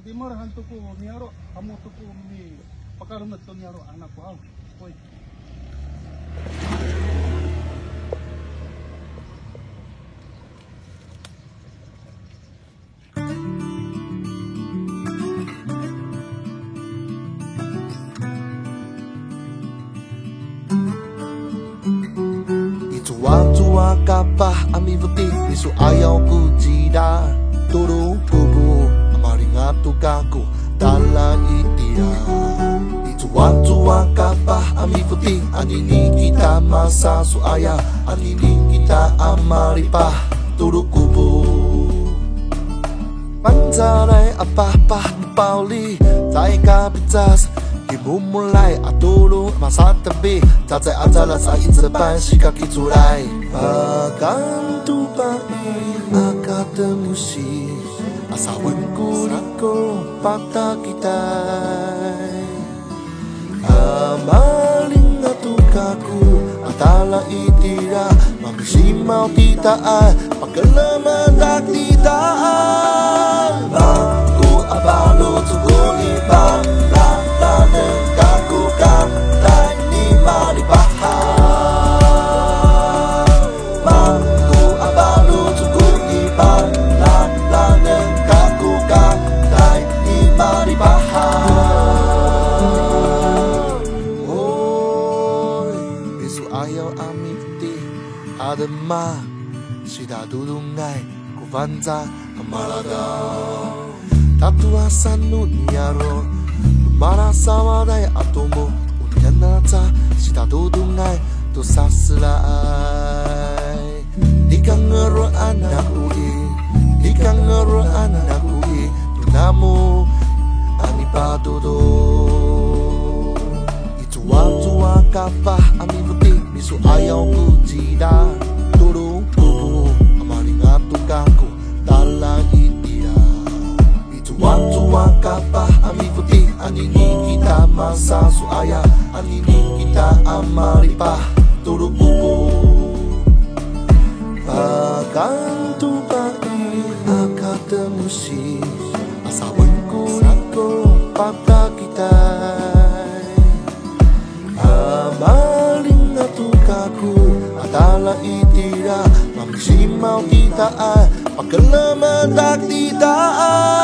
Di marahan to ko niaro, amo to ko ni pakarumat to niaro anak ko. Hoy. Tua kapah ami putih isu ayaw ku jida turun kubu amaringat tugaku tala itira. Tua kapah ami putih anini kita masa su ayah anini kita amaripah turun kubu. Pancarai apa-apa pauli tai kapitas mulai atulu masa tebi tak在adalah saat sepan sikaki tulai akan tupai akan temusi asawan kuriko patah kita amaling atukaku atala itira mamisi mau titaan pagkalaman tak titaan aku abalo tugo ibang Adema sida dudungai kuvanza amalada tatua sanu niaro marasa wadai atomo unyanata sida dudungai tu saslai nikangero anakui tunamu anipadodo itu tua kapah ami putih misu ayaw ku jida turun kubu amaringat tugaku tala itira. Itu tua kapah ami putih anini kita masa su ayah anini kita amaripah turun kubu. Akan tupai akan temusi asawan kuriko patah kita amaling atukaku atala itira mamisi mau titaan pagkalaman tak titaan.